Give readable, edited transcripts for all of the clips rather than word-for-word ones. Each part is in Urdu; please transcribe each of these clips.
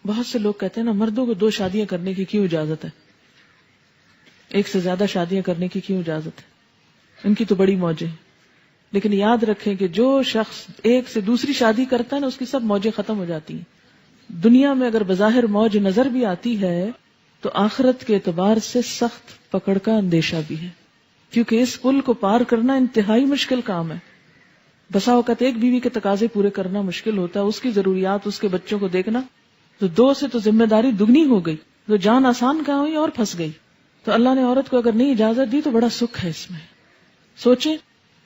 بہت سے لوگ کہتے ہیں نا مردوں کو 2 شادیاں کرنے کی کیوں اجازت ہے، ایک سے زیادہ شادیاں کرنے کی کیوں اجازت ہے، ان کی تو بڑی موجیں ہیں. لیکن یاد رکھیں کہ جو شخص ایک سے دوسری شادی کرتا ہے نا اس کی سب موجیں ختم ہو جاتی ہیں. دنیا میں اگر بظاہر موج نظر بھی آتی ہے تو آخرت کے اعتبار سے سخت پکڑ کا اندیشہ بھی ہے، کیونکہ اس پل کو پار کرنا انتہائی مشکل کام ہے. بسا اوقات ایک بیوی کے تقاضے پورے کرنا مشکل ہوتا ہے، اس کی ضروریات، اس کے بچوں کو دیکھنا، تو 2 سے تو ذمہ داری دگنی ہو گئی، تو جان آسان کہاں ہوئی اور پھنس گئی. تو اللہ نے عورت کو اگر نہیں اجازت دی تو بڑا سکھ ہے اس میں. سوچیں،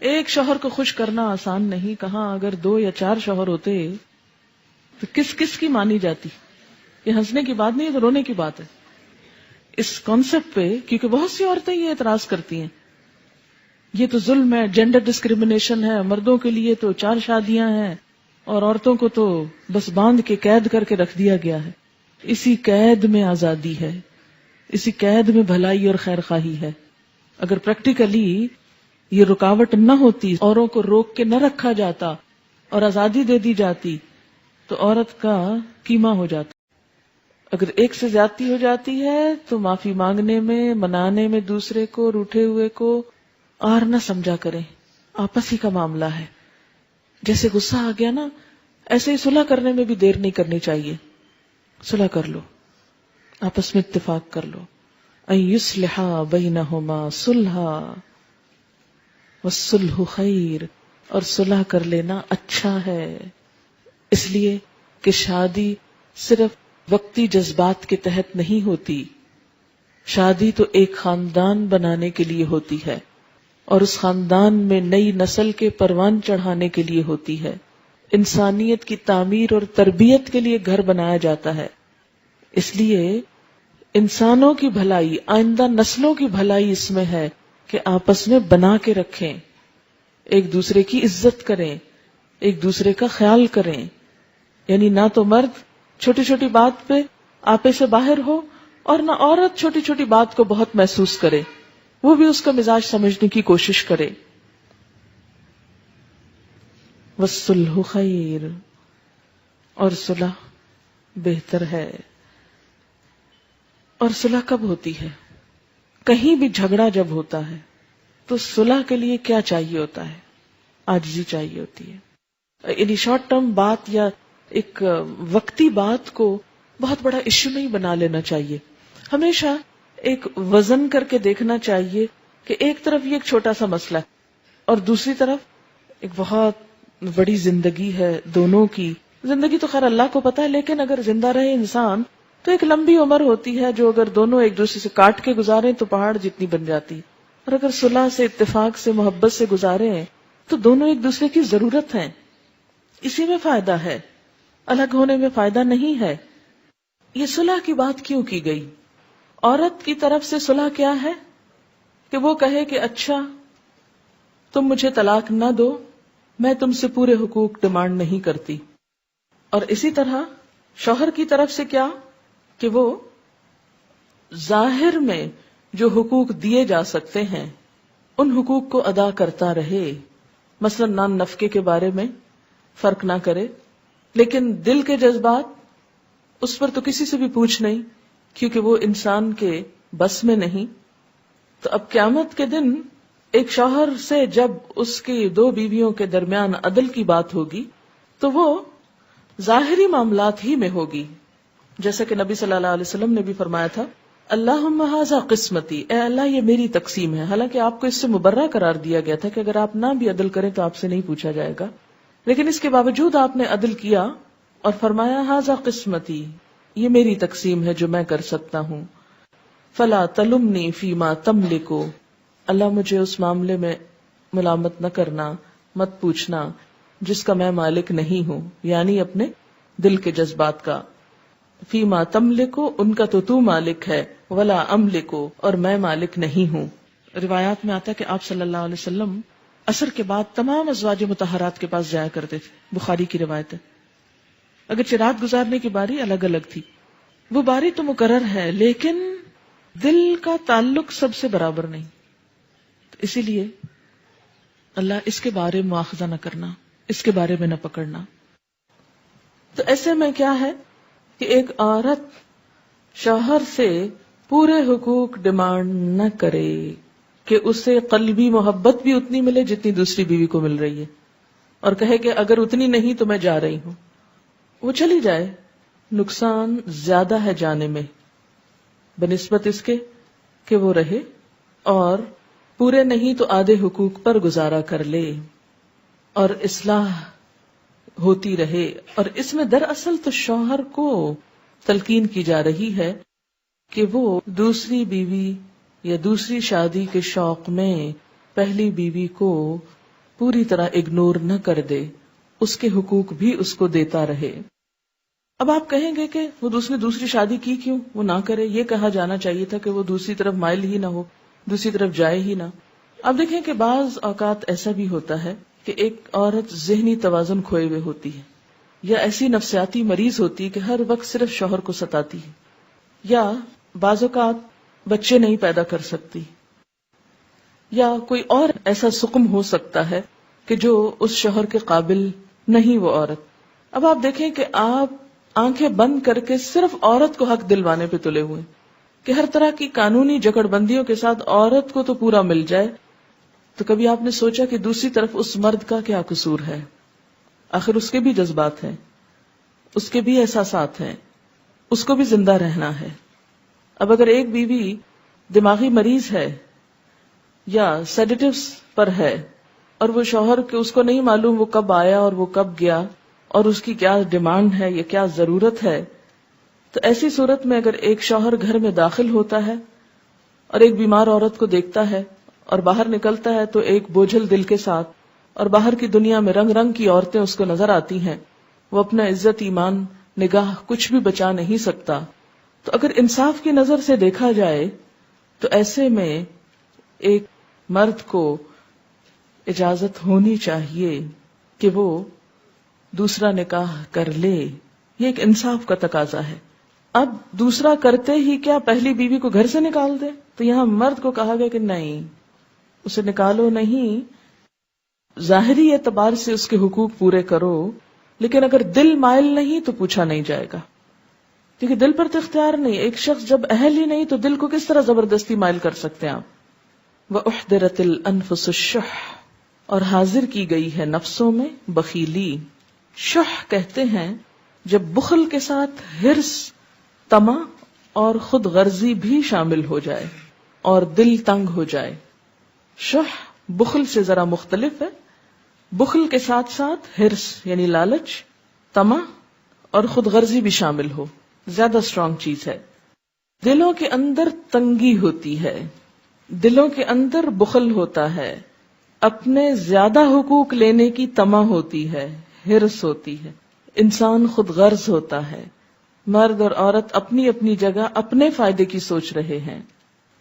ایک شوہر کو خوش کرنا آسان نہیں، کہاں اگر 2 یا 4 شوہر ہوتے تو کس کس کی مانی جاتی. یہ ہنسنے کی بات نہیں، یہ تو رونے کی بات ہے اس کانسیپٹ پہ، کیونکہ بہت سی عورتیں یہ اعتراض کرتی ہیں یہ تو ظلم ہے، جینڈر ڈسکریمنیشن ہے، مردوں کے لیے تو 4 شادیاں ہیں اور عورتوں کو تو بس باندھ کے قید کر کے رکھ دیا گیا ہے. اسی قید میں آزادی ہے، اسی قید میں بھلائی اور خیر خواہی ہے. اگر پریکٹیکلی یہ رکاوٹ نہ ہوتی، اوروں کو روک کے نہ رکھا جاتا اور آزادی دے دی جاتی تو عورت کا کیما ہو جاتا. اگر ایک سے زیادتی ہو جاتی ہے تو معافی مانگنے میں، منانے میں دوسرے کو، روٹھے ہوئے کو اور نہ سمجھا کریں، آپس ہی کا معاملہ ہے. جیسے غصہ آ گیا نا، ایسے ہی صلح کرنے میں بھی دیر نہیں کرنی چاہیے. صلح کر لو، آپس میں اتفاق کر لو. ان یصلح بینہما صلحا والصلح خیر، اور صلح کر لینا اچھا ہے. اس لیے کہ شادی صرف وقتی جذبات کے تحت نہیں ہوتی، شادی تو ایک خاندان بنانے کے لیے ہوتی ہے، اور اس خاندان میں نئی نسل کے پروان چڑھانے کے لیے ہوتی ہے. انسانیت کی تعمیر اور تربیت کے لیے گھر بنایا جاتا ہے. اس لیے انسانوں کی بھلائی، آئندہ نسلوں کی بھلائی اس میں ہے کہ آپس میں بنا کے رکھیں، ایک دوسرے کی عزت کریں، ایک دوسرے کا خیال کریں. یعنی نہ تو مرد چھوٹی چھوٹی بات پہ آپے سے باہر ہو، اور نہ عورت چھوٹی چھوٹی بات کو بہت محسوس کرے، وہ بھی اس کا مزاج سمجھنے کی کوشش کرے. والصلح خیر، اور صلح بہتر ہے. اور صلح کب ہوتی ہے؟ کہیں بھی جھگڑا جب ہوتا ہے تو صلح کے لیے کیا چاہیے ہوتا ہے؟ عاجزی چاہیے ہوتی ہے. یعنی شارٹ ٹرم بات یا ایک وقتی بات کو بہت بڑا ایشو نہیں بنا لینا چاہیے. ہمیشہ ایک وزن کر کے دیکھنا چاہیے کہ ایک طرف یہ ایک چھوٹا سا مسئلہ ہے اور دوسری طرف ایک بہت بڑی زندگی ہے. دونوں کی زندگی تو خیر اللہ کو پتا ہے، لیکن اگر زندہ رہے انسان تو ایک لمبی عمر ہوتی ہے جو اگر دونوں ایک دوسرے سے کاٹ کے گزاریں تو پہاڑ جتنی بن جاتی. اور اگر صلح سے، اتفاق سے، محبت سے گزاریں تو دونوں ایک دوسرے کی ضرورت ہیں. اسی میں فائدہ ہے، الگ ہونے میں فائدہ نہیں ہے. یہ صلح کی بات کیوں کی گئی؟ عورت کی طرف سے صلح کیا ہے کہ وہ کہے کہ اچھا تم مجھے طلاق نہ دو، میں تم سے پورے حقوق ڈیمانڈ نہیں کرتی. اور اسی طرح شوہر کی طرف سے کیا کہ وہ ظاہر میں جو حقوق دیے جا سکتے ہیں ان حقوق کو ادا کرتا رہے. مثلا نان نفقے کے بارے میں فرق نہ کرے، لیکن دل کے جذبات اس پر تو کسی سے بھی پوچھ نہیں، کیونکہ وہ انسان کے بس میں نہیں. تو اب قیامت کے دن ایک شوہر سے جب اس کی 2 بیویوں کے درمیان عدل کی بات ہوگی تو وہ ظاہری معاملات ہی میں ہوگی، جیسا کہ نبی صلی اللہ علیہ وسلم نے بھی فرمایا تھا اللہم ھذا قسمتی، اے اللہ یہ میری تقسیم ہے. حالانکہ آپ کو اس سے مبرہ قرار دیا گیا تھا کہ اگر آپ نہ بھی عدل کریں تو آپ سے نہیں پوچھا جائے گا، لیکن اس کے باوجود آپ نے عدل کیا اور فرمایا ھذا قسمتی، یہ میری تقسیم ہے جو میں کر سکتا ہوں. فلا تلمنی فیما تملک، اللہ مجھے اس معاملے میں ملامت نہ کرنا، مت پوچھنا جس کا میں مالک نہیں ہوں، یعنی اپنے دل کے جذبات کا. فیما تملک، ان کا تو مالک ہے، ولا املک، اور میں مالک نہیں ہوں. روایات میں آتا ہے کہ آپ صلی اللہ علیہ وسلم عصر کے بعد تمام ازواج مطہرات کے پاس جایا کرتے تھے. بخاری کی روایت ہے. اگرچہ رات گزارنے کی باری الگ الگ تھی، وہ باری تو مقرر ہے، لیکن دل کا تعلق سب سے برابر نہیں. اسی لیے اللہ اس کے بارے میں مواخذہ نہ کرنا، اس کے بارے میں نہ پکڑنا. تو ایسے میں کیا ہے کہ ایک عورت شوہر سے پورے حقوق ڈیمانڈ نہ کرے کہ اسے قلبی محبت بھی اتنی ملے جتنی دوسری بیوی کو مل رہی ہے، اور کہے کہ اگر اتنی نہیں تو میں جا رہی ہوں. وہ چلی جائے، نقصان زیادہ ہے جانے میں بنسبت اس کے کہ وہ رہے، اور پورے نہیں تو آدھے حقوق پر گزارا کر لے اور اصلاح ہوتی رہے. اور اس میں دراصل تو شوہر کو تلقین کی جا رہی ہے کہ وہ دوسری بیوی یا دوسری شادی کے شوق میں پہلی بیوی کو پوری طرح اگنور نہ کر دے، اس کے حقوق بھی اس کو دیتا رہے. اب آپ کہیں گے کہ وہ دوسری شادی کی کیوں، وہ نہ کرے. یہ کہا جانا چاہیے تھا کہ وہ دوسری طرف مائل ہی نہ ہو، دوسری طرف جائے ہی نہ. اب دیکھیں کہ بعض اوقات ایسا بھی ہوتا ہے کہ ایک عورت ذہنی توازن کھوئے ہوئے ہوتی ہے، یا ایسی نفسیاتی مریض ہوتی ہے کہ ہر وقت صرف شوہر کو ستاتی ہے، یا بعض اوقات بچے نہیں پیدا کر سکتی، یا کوئی اور ایسا سقم ہو سکتا ہے کہ جو اس شوہر کے قابل نہیں وہ عورت. اب آپ دیکھیں کہ آپ آنکھیں بند کر کے صرف عورت کو حق دلوانے پہ تلے ہوئے کہ ہر طرح کی قانونی جکڑ بندیوں کے ساتھ عورت کو تو پورا مل جائے. تو کبھی آپ نے سوچا کہ دوسری طرف اس مرد کا کیا قصور ہے؟ آخر اس کے بھی جذبات ہیں، اس کے بھی احساسات ہیں، اس کو بھی زندہ رہنا ہے. اب اگر ایک بیوی دماغی مریض ہے یا سیڈیٹیوز پر ہے اور وہ شوہر کے اس کو نہیں معلوم وہ کب آیا اور وہ کب گیا اور اس کی کیا ڈیمانڈ ہے یا کیا ضرورت ہے، تو ایسی صورت میں اگر ایک شوہر گھر میں داخل ہوتا ہے اور ایک بیمار عورت کو دیکھتا ہے اور باہر نکلتا ہے تو ایک بوجھل دل کے ساتھ، اور باہر کی دنیا میں رنگ رنگ کی عورتیں اس کو نظر آتی ہیں، وہ اپنا عزت، ایمان، نگاہ کچھ بھی بچا نہیں سکتا. تو اگر انصاف کی نظر سے دیکھا جائے تو ایسے میں ایک مرد کو اجازت ہونی چاہیے کہ وہ دوسرا نکاح کر لے. یہ ایک انصاف کا تقاضا ہے. اب دوسرا کرتے ہی کیا پہلی بیوی کو گھر سے نکال دے؟ تو یہاں مرد کو کہا گیا کہ نہیں، اسے نکالو نہیں، ظاہری اعتبار سے اس کے حقوق پورے کرو، لیکن اگر دل مائل نہیں تو پوچھا نہیں جائے گا، کیونکہ دل پر تو اختیار نہیں. ایک شخص جب اہل ہی نہیں تو دل کو کس طرح زبردستی مائل کر سکتے ہیں آپ؟ وَأُحْضِرَتِ الْأَنفُسُ الشُّحَّ، اور حاضر کی گئی ہے نفسوں میں بخیلی. شح کہتے ہیں جب بخل کے ساتھ حرص، طمع اور خود غرضی بھی شامل ہو جائے اور دل تنگ ہو جائے. شح بخل سے ذرا مختلف ہے. بخل کے ساتھ ساتھ حرص یعنی لالچ، طمع اور خود غرضی بھی شامل ہو، زیادہ اسٹرانگ چیز ہے. دلوں کے اندر تنگی ہوتی ہے، دلوں کے اندر بخل ہوتا ہے، اپنے زیادہ حقوق لینے کی طمع ہوتی ہے، حرص ہوتی ہے، انسان خود غرض ہوتا ہے. مرد اور عورت اپنی اپنی جگہ اپنے فائدے کی سوچ رہے ہیں،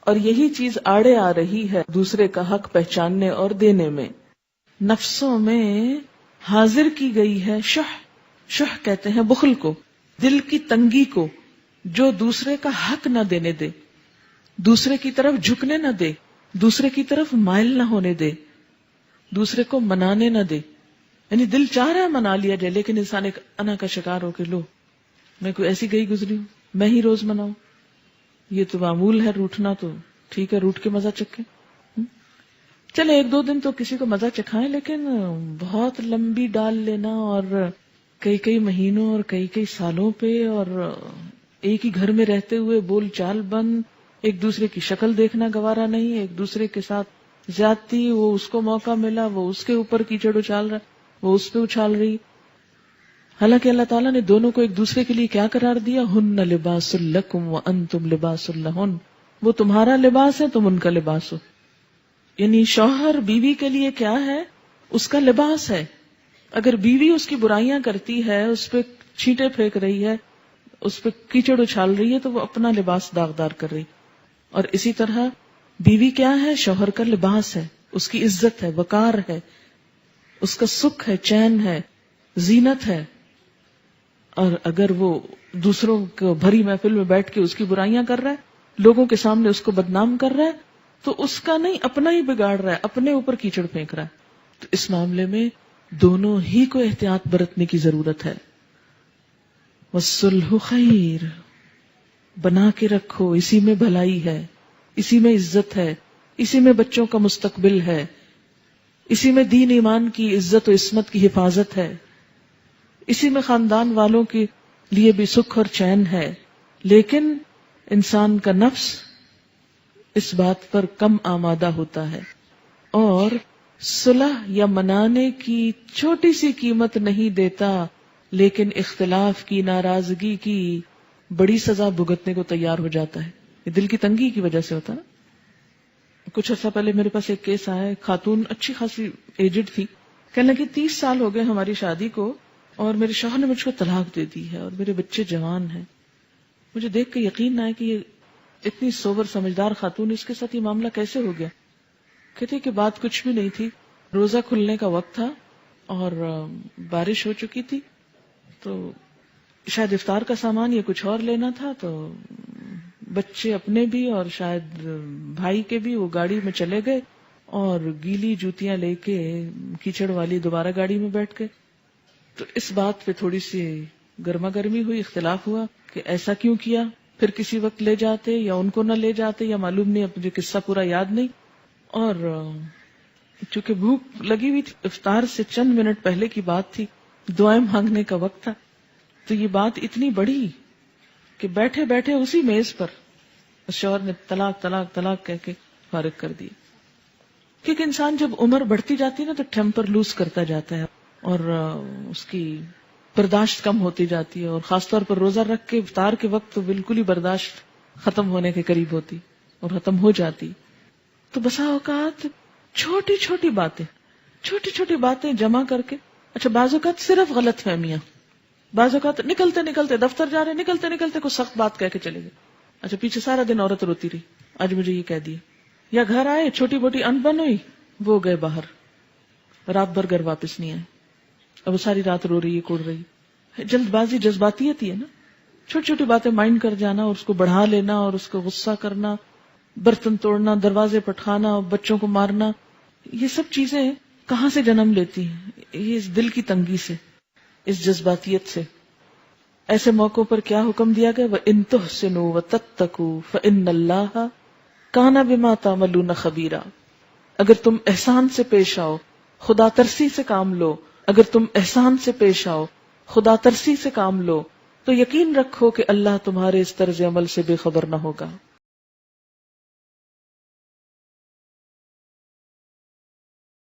اور یہی چیز آڑے آ رہی ہے دوسرے کا حق پہچاننے اور دینے میں. نفسوں میں حاضر کی گئی ہے شح. شح کہتے ہیں بخل کو، دل کی تنگی کو، جو دوسرے کا حق نہ دینے دے، دوسرے کی طرف جھکنے نہ دے، دوسرے کی طرف مائل نہ ہونے دے، دوسرے کو منانے نہ دے. یعنی دل چاہ رہا ہے منا لیا جائے، لیکن انسان ایک انا کا شکار ہو کے لو میں کوئی ایسی گئی گزری ہوں، میں ہی روز مناؤں، یہ تو معمول ہے روٹنا، تو ٹھیک ہے روٹ کے مزہ چکھیں. چلے ایک دو دن تو کسی کو مزہ چکھائیں، لیکن بہت لمبی ڈال لینا اور کئی کئی مہینوں اور کئی کئی سالوں پہ اور ایک ہی گھر میں رہتے ہوئے بول چال بند، ایک دوسرے کی شکل دیکھنا گوارا نہیں، ایک دوسرے کے ساتھ زیادتی، وہ اس کو موقع ملا وہ اس کے اوپر کیچڑ اچھال رہا، وہ اس پہ اچھال رہی. حالانکہ اللہ تعالیٰ نے دونوں کو ایک دوسرے کے لیے کیا قرار دیا؟ ہن لباس لکم وانتم لباس لہن، وہ تمہارا لباس ہے، تم ان کا لباس ہو. یعنی شوہر بیوی کے لیے کیا ہے؟ اس کا لباس ہے. اگر بیوی اس کی برائیاں کرتی ہے، اس پہ چھینٹے پھینک رہی ہے، اس پہ کیچڑ اچھال رہی ہے، تو وہ اپنا لباس داغدار کر رہی. اور اسی طرح بیوی کیا ہے؟ شوہر کا لباس ہے، اس کی عزت ہے، وقار ہے، اس کا سکھ ہے، چین ہے، زینت ہے. اور اگر وہ دوسروں کو بھری محفل میں بیٹھ کے اس کی برائیاں کر رہا ہے، لوگوں کے سامنے اس کو بدنام کر رہا ہے، تو اس کا نہیں، اپنا ہی بگاڑ رہا ہے، اپنے اوپر کیچڑ پھینک رہا ہے. تو اس معاملے میں دونوں ہی کو احتیاط برتنے کی ضرورت ہے. والصلح خیر، بنا کے رکھو، اسی میں بھلائی ہے، اسی میں عزت ہے، اسی میں بچوں کا مستقبل ہے، اسی میں دین ایمان کی عزت و عصمت کی حفاظت ہے، اسی میں خاندان والوں کے لیے بھی سکھ اور چین ہے. لیکن انسان کا نفس اس بات پر کم آمادہ ہوتا ہے اور صلح یا منانے کی چھوٹی سی قیمت نہیں دیتا، لیکن اختلاف کی، ناراضگی کی بڑی سزا بھگتنے کو تیار ہو جاتا ہے. یہ دل کی تنگی کی وجہ سے ہوتا ہے نا. کچھ عرصہ پہلے میرے پاس ایک کیس آیا، ایک خاتون اچھی خاصی ایجڈ تھی، کہنے لگی 30 سال ہو گئے ہماری شادی کو اور میرے شوہر نے مجھ کو طلاق دے دی ہے اور میرے بچے جوان ہیں. مجھے دیکھ کے یقین نہ آئے کہ یہ اتنی سوبر سمجھدار خاتون، اس کے ساتھ یہ معاملہ کیسے ہو گیا. کہتے کہ بات کچھ بھی نہیں تھی، روزہ کھلنے کا وقت تھا اور بارش ہو چکی تھی، تو شاید افطار کا سامان یا کچھ اور لینا تھا، تو بچے اپنے بھی اور شاید بھائی کے بھی وہ گاڑی میں چلے گئے اور گیلی جوتیاں لے کے کیچڑ والی دوبارہ گاڑی میں بیٹھ گئے. تو اس بات پہ تھوڑی سی گرما گرمی ہوئی، اختلاف ہوا کہ ایسا کیوں کیا، پھر کسی وقت لے جاتے یا ان کو نہ لے جاتے یا معلوم نہیں، اب مجھے قصہ پورا یاد نہیں. اور چونکہ بھوک لگی ہوئی تھی، افطار سے چند منٹ پہلے کی بات تھی، دعائیں مانگنے کا وقت تھا، تو یہ بات اتنی بڑی کہ بیٹھے بیٹھے اسی میز پر شوہر نے طلاق طلاق طلاق کہہ کے فارغ کر دی. کیونکہ انسان جب عمر بڑھتی جاتی ہے نا تو ٹیمپر لوز کرتا جاتا ہے اور اس کی برداشت کم ہوتی جاتی ہے، اور خاص طور پر روزہ رکھ کے افطار کے وقت تو بالکل ہی برداشت ختم ہونے کے قریب ہوتی اور ختم ہو جاتی. تو بسا اوقات چھوٹی چھوٹی باتیں جمع کر کے، اچھا بعض اوقات صرف غلط فہمیاں، بعض اوقات نکلتے نکلتے دفتر جا رہے نکلتے نکلتے کوئی سخت بات کہہ کے چلے گئے، اچھا پیچھے سارا دن عورت روتی رہی، آج مجھے یہ کہہ دیا. یا گھر آئے چھوٹی موٹی انبن ہوئی، وہ گئے باہر، رات بھر گھر واپس نہیں آئے، اب وہ ساری رات رو رہی ہے، کوڑ رہی ہے. جلد بازی جذباتیت ہی ہے نا، چھوٹی چھوٹی باتیں مائنڈ کر جانا اور اس کو بڑھا لینا اور اس کو غصہ کرنا، برتن توڑنا، دروازے پٹخانا، بچوں کو مارنا، یہ سب چیزیں کہاں سے جنم لیتی ہیں؟ یہ اس دل کی تنگی سے، اس جذباتیت سے. ایسے موقعوں پر کیا حکم دیا گیا؟ وَإِن تُحْسِنُوا وَتَتَّقُوا فَإِنَّ اللَّهَ كَانَ بِمَا تَعْمَلُونَ خَبِيرًا. اگر تم احسان سے پیش آؤ، خدا ترسی سے کام لو، اگر تم احسان سے پیش آؤ، خدا ترسی سے کام لو، تو یقین رکھو کہ اللہ تمہارے اس طرز عمل سے بے خبر نہ ہوگا.